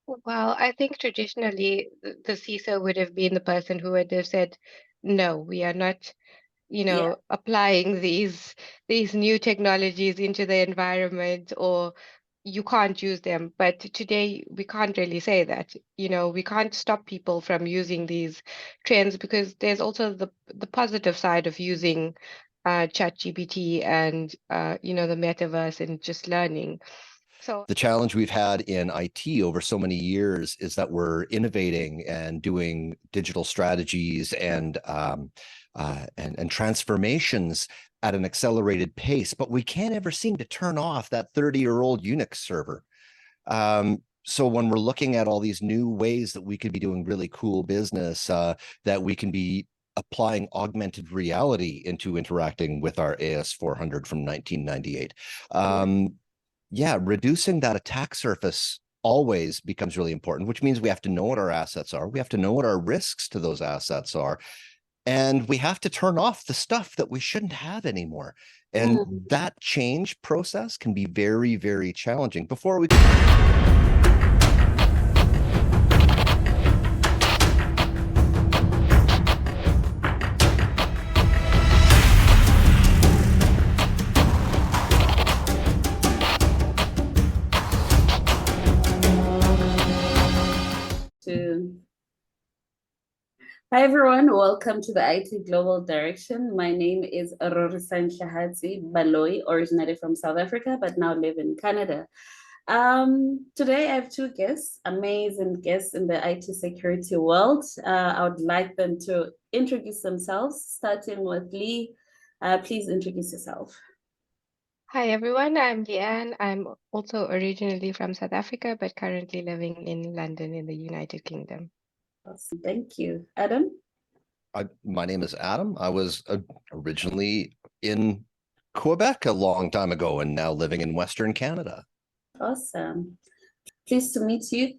Well, I think traditionally the CISO would have been the person who would have said, no, we are not, Yeah. applying these new technologies into the environment, or you can't use them. But today we can't really say that. We can't stop people from using these trends because there's also the positive side of using ChatGPT and the metaverse and just learning. So The challenge we've had in IT over so many years is that we're innovating and doing digital strategies and transformations at an accelerated pace, but we can't ever seem to turn off that 30-year-old Unix server. So when we're looking at all these new ways that we could be doing really cool business, that we can be applying augmented reality into interacting with our AS400 from 1998. Yeah, reducing that attack surface always becomes really important, which means we have to know what our assets are. We have to know what our risks to those assets are. And we have to turn off the stuff that we shouldn't have anymore. And that change process can be very, very challenging. Before we Hi everyone, welcome to the IT Global Direction. My name is Rorisang Hlahatsi-Baloyi, originally from South Africa, but now live in Canada. Today I have two guests, amazing guests in the IT security world. I would like them to introduce themselves, starting with Leigh. Please introduce yourself. hi everyone, I'm Leigh-Ann. I'm also originally from South Africa, but currently living in London in the United Kingdom. Awesome. Thank you. Adam? My name is Adam. I was originally in Quebec a long time ago and now living in Western Canada. Awesome. Pleased to meet you.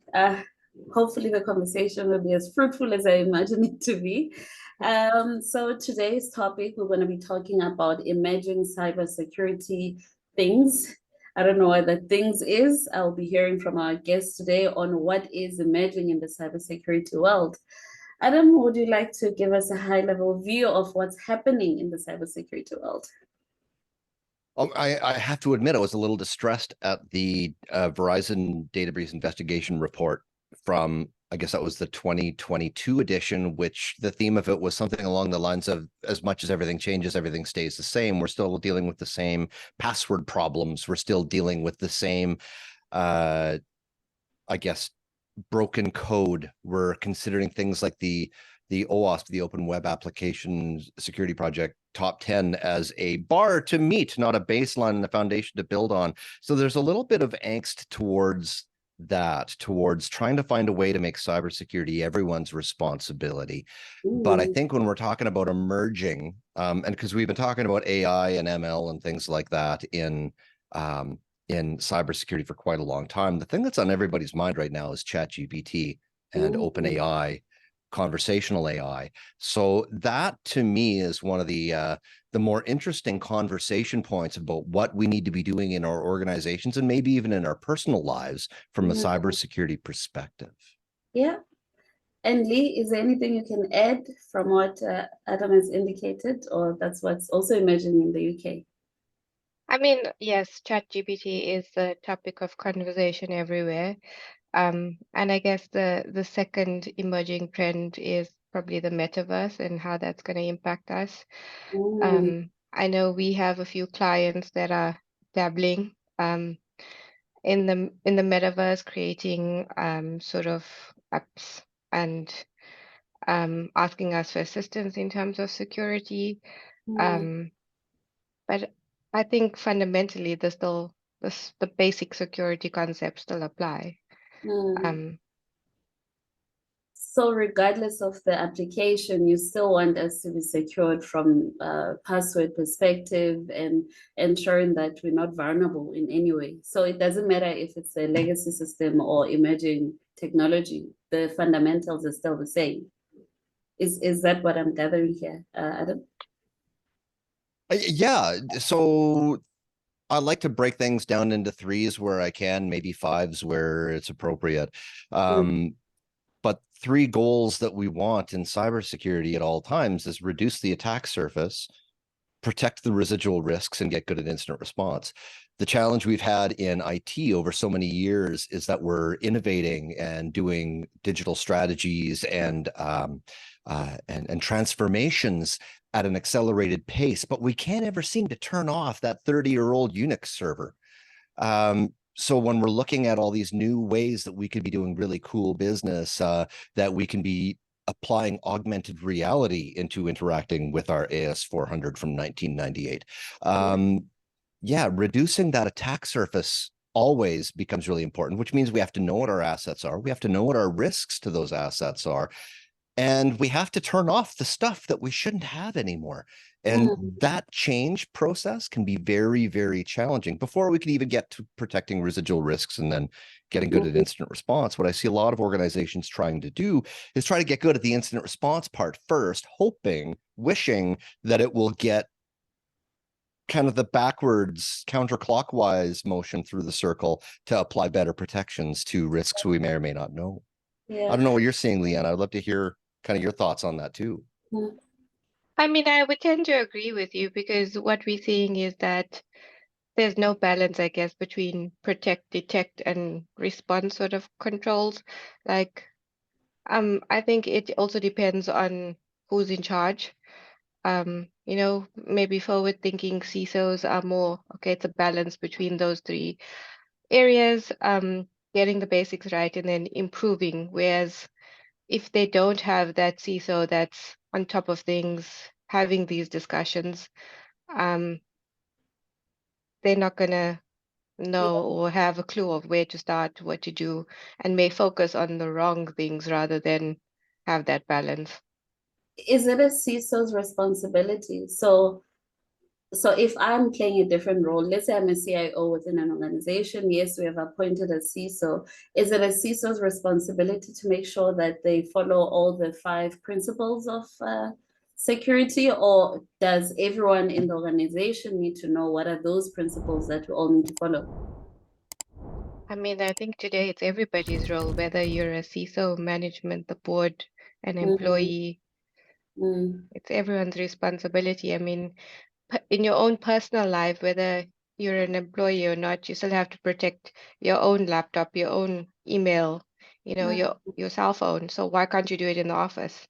Hopefully the conversation will be as fruitful as I imagine it to be. So today's topic, we're going to be talking about emerging cybersecurity things. I don't know what that things is. I'll be hearing from our guests today on what is emerging in the cybersecurity world. Adam, would you like to give us a high-level view of what's happening in the cybersecurity world? I have to admit, I was a little distressed at the Verizon database investigation report from, I guess that was the 2022 edition, which the theme of it was something along the lines of, as much as everything changes, everything stays the same. We're still dealing with the same password problems. We're still dealing with the same, I guess, broken code. We're considering things like the OWASP, the Open Web Application Security Project top 10 as a bar to meet, not a baseline and a foundation to build on. So there's a little bit of angst towards that, towards trying to find a way to make cybersecurity everyone's responsibility. But I think when we're talking about emerging, and because we've been talking about AI and ML and things like that in cybersecurity for quite a long time, the thing that's on everybody's mind right now is ChatGPT and OpenAI, conversational AI. So that to me is one of the more interesting conversation points about what we need to be doing in our organizations and maybe even in our personal lives from a cybersecurity perspective. Yeah. And Leigh, is there anything you can add from what Adam has indicated, or that's what's also emerging in the UK? I mean, yes, ChatGPT is the topic of conversation everywhere. And I guess the second emerging trend is probably the metaverse and how that's going to impact us. I know we have a few clients that are dabbling in the metaverse, creating sort of apps and asking us for assistance in terms of security. But I think fundamentally the basic security concepts still apply. So regardless of the application, you still want us to be secured from a password perspective and ensuring that we're not vulnerable in any way. So it doesn't matter if it's a legacy system or emerging technology, the fundamentals are still the same. Is that what I'm gathering here, Adam? Yeah, so I like to break things down into threes where I can, maybe fives where it's appropriate. But three goals that we want in cybersecurity at all times is reduce the attack surface, protect the residual risks, and get good at incident response. The challenge we've had in IT over so many years is that we're innovating and doing digital strategies and transformations at an accelerated pace, but we can't ever seem to turn off that 30-year-old Unix server. So when we're looking at all these new ways that we could be doing really cool business, that we can be applying augmented reality into interacting with our AS400 from 1998. Yeah, reducing that attack surface always becomes really important, which means we have to know what our assets are. We have to know what our risks to those assets are. And we have to turn off the stuff that we shouldn't have anymore. And that change process can be very, very challenging before we can even get to protecting residual risks and then getting good at incident response. What I see a lot of organizations trying to do is try to get good at the incident response part first, hoping, wishing that it will get kind of the backwards counterclockwise motion through the circle to apply better protections to risks we may or may not know. Yeah. I don't know what you're seeing, Leigh-Ann. I'd love to hear kind of your thoughts on that too. I mean, I would tend to agree with you because what we're seeing is that there's no balance, I guess, between protect, detect, and response sort of controls. Like, I think it also depends on who's in charge. You know, maybe forward-thinking CISOs are more, okay, it's a balance between those three areas, getting the basics right and then improving. Whereas if they don't have that CISO that's on top of things, having these discussions, they're not gonna know or have a clue of where to start, what to do, and may focus on the wrong things rather than have that balance. Is it a CISO's responsibility? So if I'm playing a different role, let's say I'm a CIO within an organization, yes, we have appointed a CISO. Is it a CISO's responsibility to make sure that they follow all the 5 principles of security, or does everyone in the organization need to know what are those principles that we all need to follow? I mean, I think today it's everybody's role, whether you're a CISO, management, the board, an employee, it's everyone's responsibility. I mean, in your own personal life, whether you're an employee or not, you still have to protect your own laptop, your own email, you know, your cell phone. So why can't you do it in the office?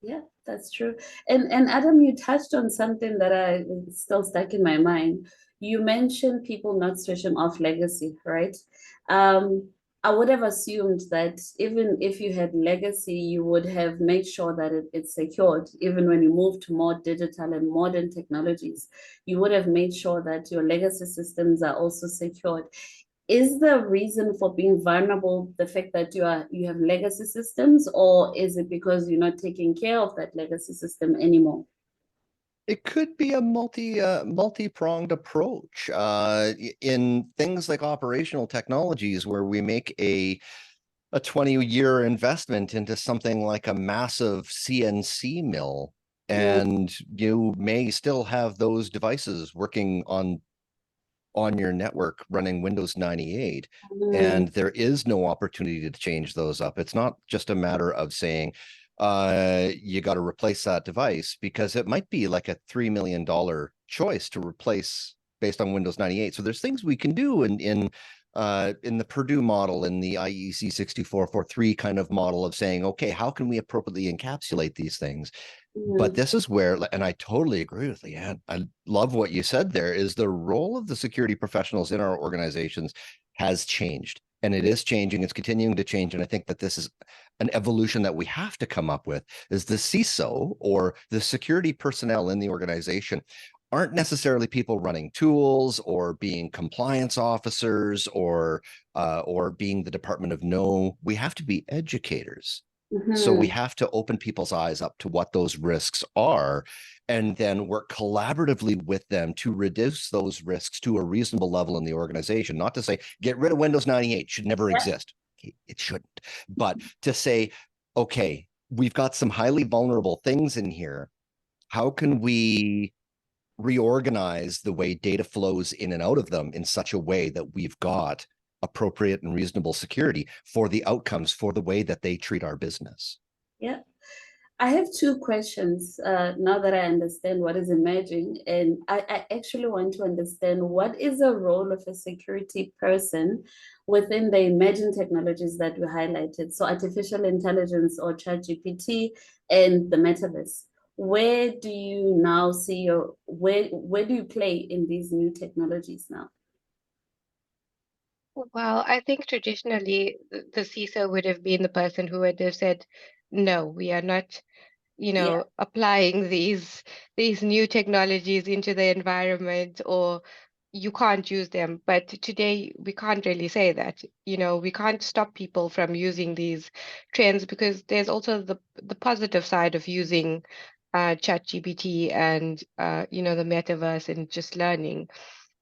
Yeah, that's true. And Adam, you touched on something that I still stuck in my mind. You mentioned people not switching off legacy, right? I would have assumed that even if you had legacy, you would have made sure that it's secured. Even when you move to more digital and modern technologies, you would have made sure that your legacy systems are also secured. Is the reason for being vulnerable the fact that you have legacy systems, or is it because you're not taking care of that legacy system anymore? It could be a multi-pronged approach in things like operational technologies where we make a 20-year investment into something like a massive CNC mill, and you may still have those devices working on your network running Windows 98, and there is no opportunity to change those up. It's not just a matter of saying, you got to replace that device, because it might be like a $3 million choice to replace based on Windows 98. So there's things we can do in the Purdue model, in the IEC 6443 kind of model of saying, okay, how can we appropriately encapsulate these things? But this is where, and I totally agree with Leigh-Ann, I love what you said there, is the role of the security professionals in our organizations has changed. And it is changing, it's continuing to change. And I think that this is an evolution that we have to come up with, is the CISO, or the security personnel in the organization, aren't necessarily people running tools or being compliance officers or being the Department of No. We have to be educators. So we have to open people's eyes up to what those risks are, and then work collaboratively with them to reduce those risks to a reasonable level in the organization. Not to say, get rid of Windows 98, should never exist. It shouldn't. But to say, okay, we've got some highly vulnerable things in here. How can we reorganize the way data flows in and out of them in such a way that we've got appropriate and reasonable security for the outcomes, for the way that they treat our business. Yeah. I have two questions now that I understand what is emerging, and I actually want to understand what is the role of a security person within the emerging technologies that we highlighted, so artificial intelligence or ChatGPT and the Metaverse. Where do you now see your, where do you play in these new technologies now? Well, I think traditionally the CISO would have been the person who would have said, no, we are not, Yeah. applying these new technologies into the environment, or you can't use them. But today we can't really say that. We can't stop people from using these trends, because there's also the positive side of using ChatGPT and the metaverse and just learning.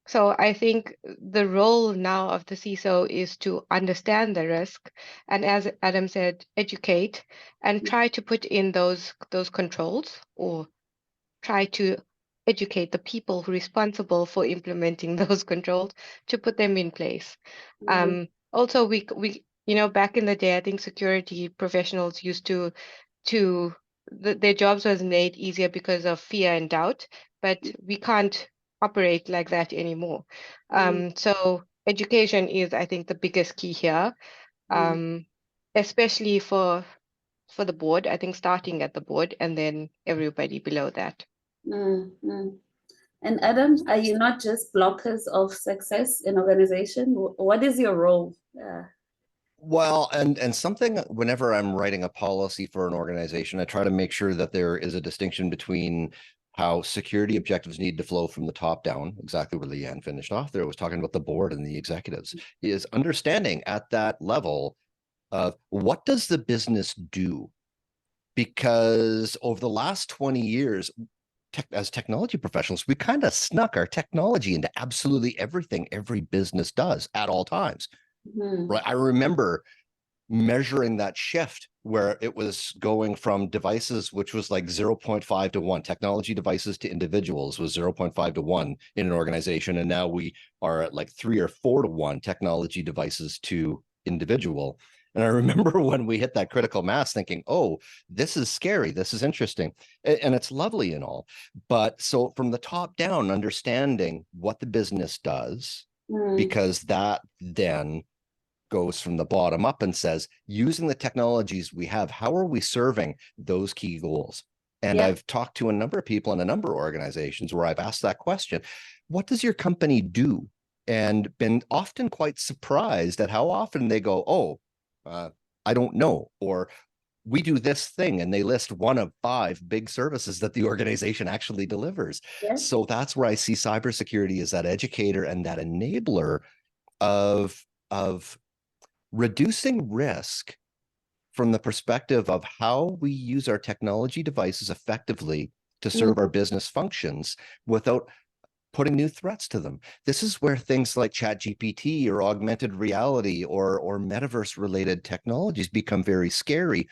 So I think the role now of the CISO is to understand the risk, and, as Adam said, educate and try to put in those controls, or try to educate the people who are responsible for implementing those controls to put them in place. Also, we back in the day, I think security professionals used to their jobs was made easier because of fear and doubt, but we can't operate like that anymore. So education is, I think, the biggest key here, especially for the board. I think starting at the board and then everybody below that. And Adam, are you not just blockers of success in organization? What is your role? Well, and something, whenever I'm writing a policy for an organization, I try to make sure that there is a distinction between how security objectives need to flow from the top down, exactly where Leigh-Ann finished off there, was talking about the board and the executives, is understanding at that level of what does the business do? Because over the last 20 years, as technology professionals, we kind of snuck our technology into absolutely everything every business does at all times. Right. I remember measuring that shift where it was going from devices, which was like 0.5 to 1, technology devices to individuals was 0.5 to 1 in an organization. And now we are at like 3 or 4 to 1 technology devices to individual. And I remember when we hit that critical mass thinking, oh, this is scary. This is interesting. And it's lovely and all. But so from the top down, understanding what the business does, because that then goes from the bottom up and says, using the technologies we have, how are we serving those key goals? And I've talked to a number of people in a number of organizations where I've asked that question, what does your company do? And been often quite surprised at how often they go, oh, I don't know, or we do this thing, and they list one of 5 big services that the organization actually delivers. So that's where I see cybersecurity as that educator and that enabler of reducing risk from the perspective of how we use our technology devices effectively to serve our business functions without putting new threats to them. This is where things like ChatGPT or augmented reality or metaverse related technologies become very scary,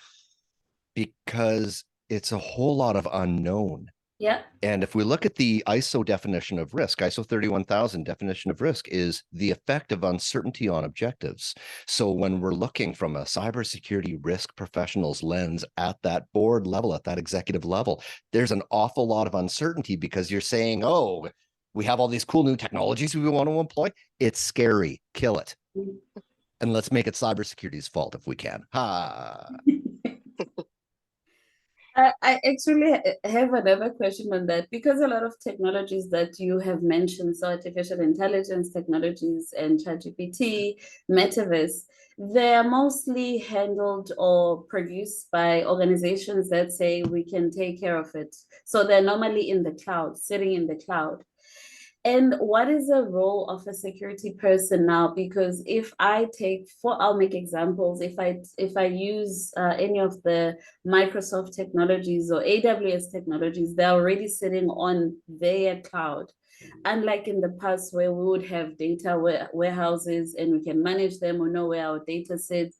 because it's a whole lot of unknown. And if we look at the ISO definition of risk, ISO 31000 definition of risk is the effect of uncertainty on objectives. So when we're looking from a cybersecurity risk professional's lens at that board level, at that executive level, there's an awful lot of uncertainty, because you're saying, oh, we have all these cool new technologies we want to employ. It's scary. Kill it. And let's make it cybersecurity's fault if we can. I actually have another question on that, because a lot of technologies that you have mentioned, so artificial intelligence technologies and ChatGPT, Metaverse, they're mostly handled or produced by organizations that say we can take care of it. So they're normally in the cloud, sitting in the cloud. And what is the role of a security person now? Because if I take, I'll make examples. If I use any of the Microsoft technologies or AWS technologies, they're already sitting on their cloud. Unlike in the past where we would have data warehouses and we can manage them or know where our data sits.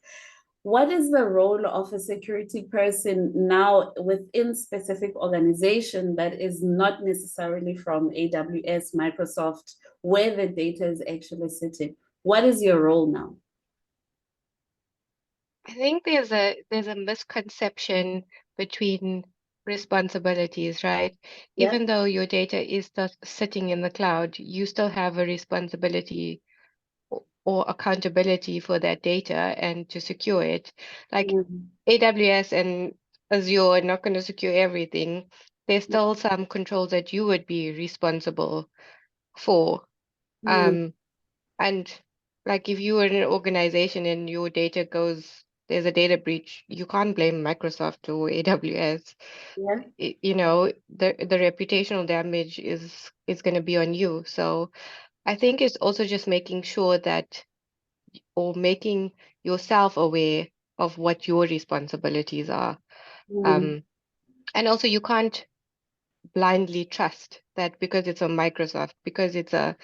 What is the role of a security person now within specific organization that is not necessarily from AWS, Microsoft, where the data is actually sitting? What is your role now? I think there's a misconception between responsibilities, right? Yeah. Even though your data is sitting in the cloud, you still have a responsibility or accountability for that data and to secure it. Like Mm, AWS and Azure are not going to secure everything. There's still some controls that you would be responsible for. mm, And like if you were in an organization and your data goes, there's a data breach, you can't blame Microsoft or AWS. yeah. You know, the reputational damage is going to be on you. So I think it's also just making sure that, or making yourself aware of what your responsibilities are. Mm, Um, and also you can't blindly trust that because it's on Microsoft, because it's a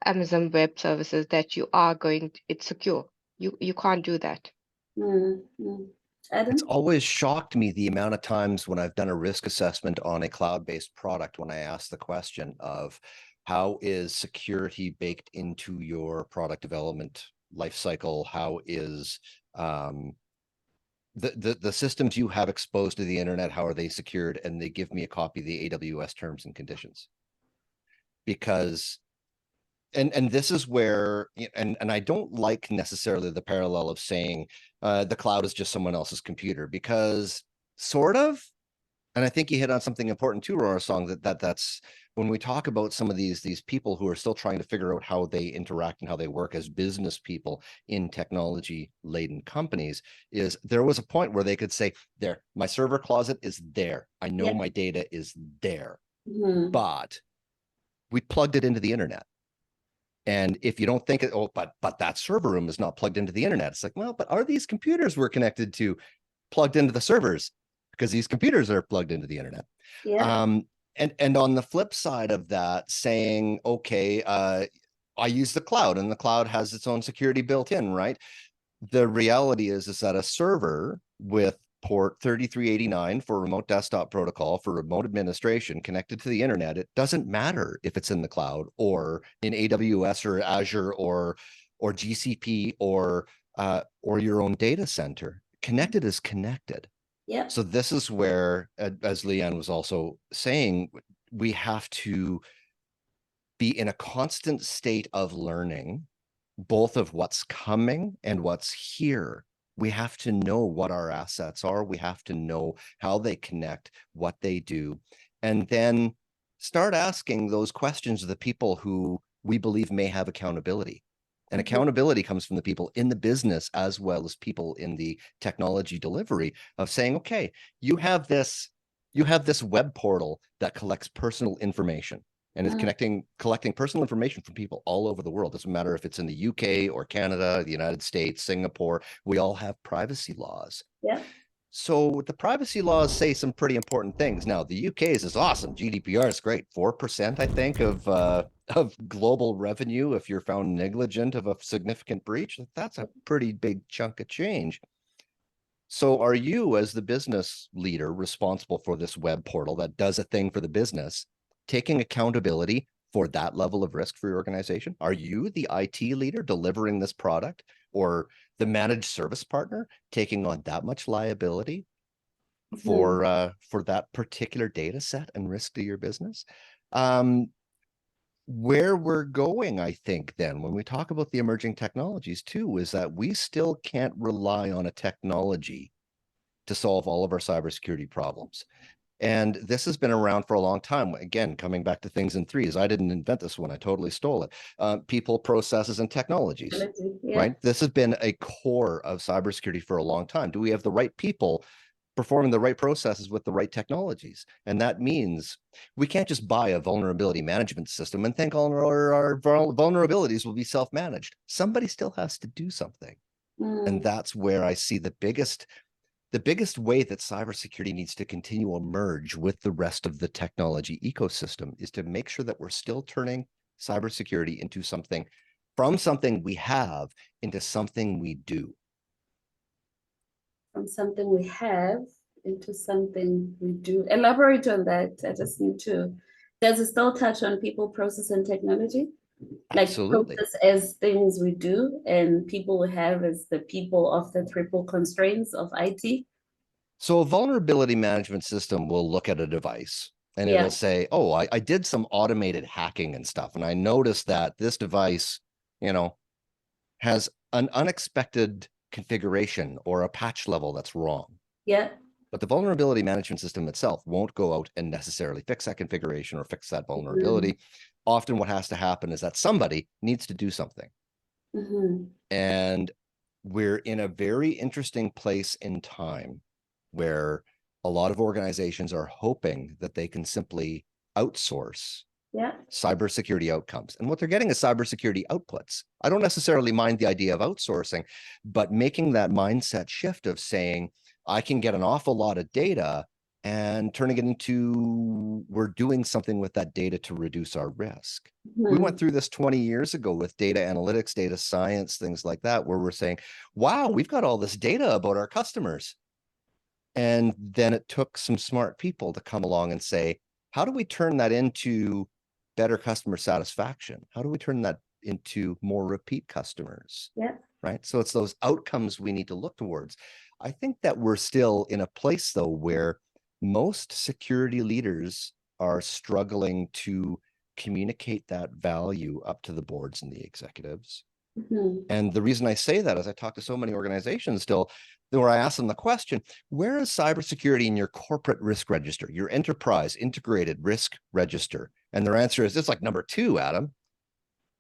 Amazon Web Services, that you are going to, it's secure. You can't do that. mm. It's Adam? always shocked me the amount of times when I've done a risk assessment on a cloud-based product, when I ask the question of how is security baked into your product development lifecycle? How is the systems you have exposed to the internet, how are they secured? And they give me a copy of the AWS terms and conditions. Because and this is where, and I don't like necessarily the parallel of saying the cloud is just someone else's computer, because sort of, and I think you hit on something important too, Rorisang, that's when we talk about some of these people who are still trying to figure out how they interact and how they work as business people in technology laden companies, is there was a point where they could say, there, my server closet is there, I know my data is there, but we plugged it into the internet. And if you don't think it, oh, but that server room is not plugged into the internet. It's like, well, but are these computers we're connected to plugged into the servers? Because these computers are plugged into the internet. Yeah. And on the flip side of that, saying, okay, I use the cloud and the cloud has its own security built in, right? The reality is that a server with port 3389 for remote desktop protocol for remote administration connected to the internet, it doesn't matter if it's in the cloud or in AWS or Azure or GCP or your own data center. Connected is connected. Yeah. So this is where, as Leigh-Ann was also saying, we have to be in a constant state of learning, both of what's coming and what's here. We have to know what our assets are. We have to know how they connect, what they do, and then start asking those questions of the people who we believe may have accountability. And accountability comes from the people in the business as well as people in the technology delivery, of saying, okay, you have this web portal that collects personal information and is collecting personal information from people all over the world. Doesn't matter if it's in the UK or Canada, the United States, Singapore, we all have privacy laws. Yeah. So the privacy laws say some pretty important things. Now, the UK's is awesome. GDPR is great. 4%, I think, of global revenue if you're found negligent of a significant breach. That's a pretty big chunk of change. So are you, as the business leader responsible for this web portal that does a thing for the business, taking accountability for that level of risk for your organization? Are you the IT leader delivering this product, or the managed service partner taking on that much liability for that particular data set and risk to your business? Where we're going, I think, then, when we talk about the emerging technologies too, is that we still can't rely on a technology to solve all of our cybersecurity problems. And this has been around for a long time. Again, coming back to things in threes, I didn't invent this one, I totally stole it. People, processes, and technologies, right? This has been a core of cybersecurity for a long time. Do we have the right people performing the right processes with the right technologies? And that means we can't just buy a vulnerability management system and think all our vulnerabilities will be self-managed. Somebody still has to do something. And that's where I see the biggest way that cybersecurity needs to continue to merge with the rest of the technology ecosystem, is to make sure that we're still turning cybersecurity into something, from something we have into something we do. from something we have into something we do. Elaborate on that. I just need to. Does it still touch on people, process, and technology? Like Absolutely. process as things we do, and people we have as the people of the triple constraints of IT? So a vulnerability management system will look at a device and Yeah. it'll say, oh, I did some automated hacking and stuff. And I noticed that this device, has an unexpected configuration or a patch level that's wrong. Yeah. But the vulnerability management system itself won't go out and necessarily fix that configuration or fix that vulnerability. Often what has to happen is that somebody needs to do something. And we're in a very interesting place in time where a lot of organizations are hoping that they can simply outsource cybersecurity outcomes. And what they're getting is cybersecurity outputs. I don't necessarily mind the idea of outsourcing, but making that mindset shift of saying, I can get an awful lot of data and turning it into, we're doing something with that data to reduce our risk. We went through this 20 years ago with data analytics, data science, things like that, where we're saying, wow, we've got all this data about our customers. And then it took some smart people to come along and say, how do we turn that into better customer satisfaction? How do we turn that into more repeat customers? Right. So it's those outcomes we need to look towards. I think that we're still in a place, though, where most security leaders are struggling to communicate that value up to the boards and the executives. And the reason I say that is I talk to so many organizations still where I ask them the question, where is cybersecurity in your corporate risk register, your enterprise integrated risk register? And their answer is, it's like number 2, Adam.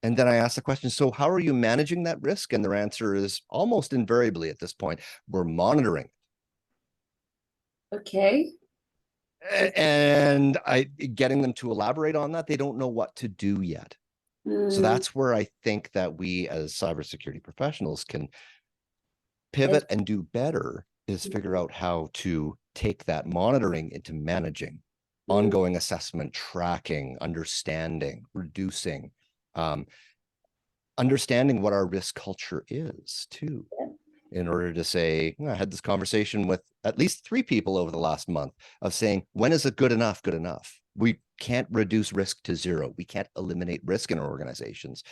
And then I ask the question, so how are you managing that risk? And their answer is almost invariably at this point, we're monitoring. Okay. And getting them to elaborate on that, they don't know what to do yet. So that's where I think that we as cybersecurity professionals can pivot and do better, is figure out how to take that monitoring into managing, ongoing assessment, tracking, understanding, reducing, understanding what our risk culture is too. In order to say, I had this conversation with at least 3 people over the last month of saying, when is it good enough? Good enough. We can't reduce risk to 0. We can't eliminate risk in our organizations.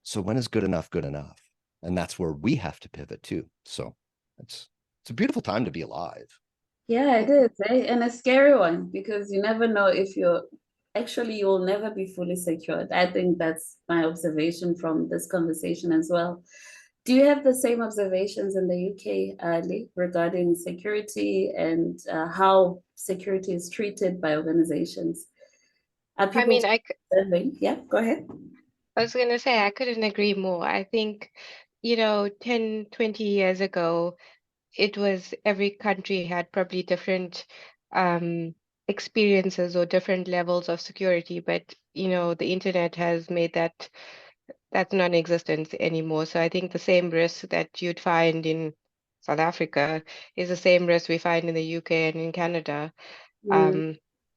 So when is good enough? Good enough. And that's where we have to pivot too. So it's a beautiful time to be alive. Yeah, it is, eh? And a scary one, because you never know if you'll never be fully secured. I think that's my observation from this conversation as well. Do you have the same observations in the UK, Leigh, regarding security and how security is treated by organizations? Are people serving? Yeah, go ahead. I was going to say, I couldn't agree more. I think, 10, 20 years ago, it was every country had probably different experiences or different levels of security, but, the internet has made that's non-existent anymore. So I think the same risk that you'd find in South Africa is the same risk we find in the UK and in Canada.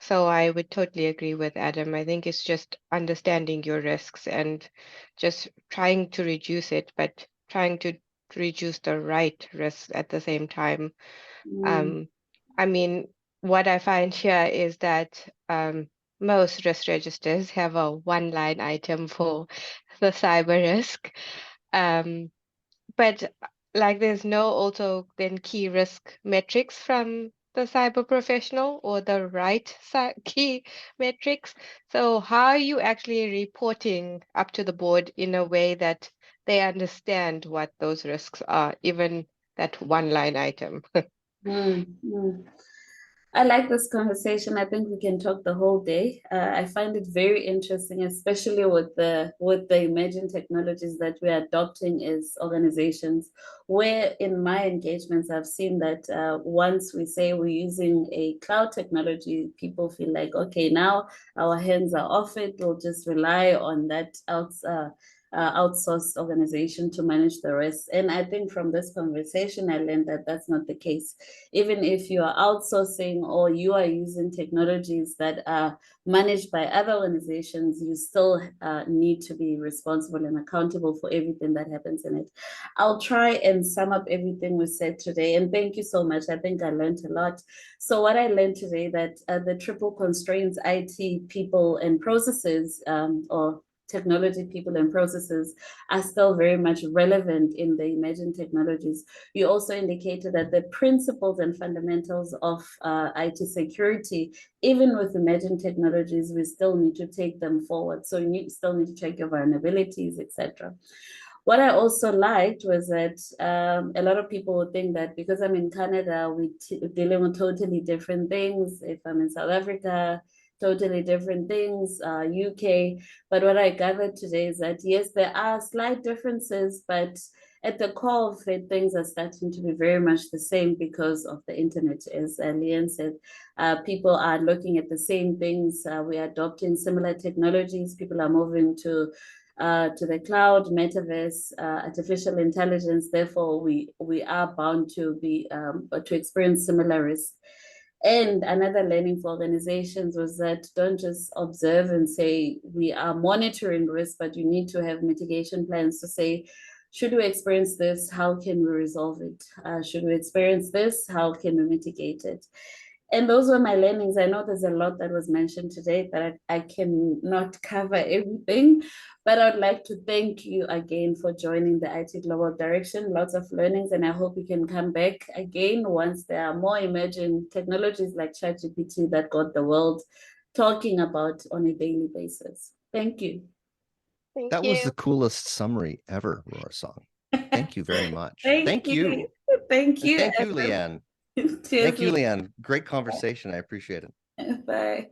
So I would totally agree with Adam. I think it's just understanding your risks and just trying to reduce it, but trying to reduce the right risks at the same time. I mean, what I find here is that most risk registers have a one-line item for the cyber risk. But like there's no also then key risk metrics from the cyber professional or the right key metrics. So how are you actually reporting up to the board in a way that they understand what those risks are, even that one line item? I like this conversation. I think we can talk the whole day. I find it very interesting, especially with the emerging technologies that we're adopting as organizations. Where in my engagements, I've seen that once we say we're using a cloud technology, people feel like, okay, now our hands are off it. We'll just rely on that outsourced organization to manage the rest. And I think from this conversation, I learned that that's not the case. Even if you are outsourcing or you are using technologies that are managed by other organizations, you still need to be responsible and accountable for everything that happens in it. I'll try and sum up everything we said today. And thank you so much. I think I learned a lot. So what I learned today, that the triple constraints, IT, people, and processes, or technology, people, and processes are still very much relevant in the emerging technologies. You also indicated that the principles and fundamentals of IT security, even with emerging technologies, we still need to take them forward. So you still need to check your vulnerabilities, etc. What I also liked was that a lot of people would think that because I'm in Canada, we're dealing with totally different things. If I'm in South Africa, totally different things, UK. But what I gathered today is that, yes, there are slight differences, but at the core of it, things are starting to be very much the same because of the internet. As Leigh-Ann said, people are looking at the same things. We're adopting similar technologies. People are moving to the cloud, metaverse, artificial intelligence. Therefore, we are bound to be to experience similar risks. And another learning for organizations was that don't just observe and say we are monitoring risk, but you need to have mitigation plans to say, should we experience this? How can we resolve it? Should we experience this? How can we mitigate it? And those were my learnings. I know there's a lot that was mentioned today that I cannot cover everything, but I would like to thank you again for joining the IT Global Direction. Lots of learnings, and I hope you can come back again once there are more emerging technologies like ChatGPT that got the world talking about on a daily basis. Thank you. Thank That you. was the coolest summary ever, Rorisang. Thank you very much. Thank you. Thank you, Leigh-Ann. Cheers. Thank you, Leigh-Ann. Great conversation. I appreciate it. Bye.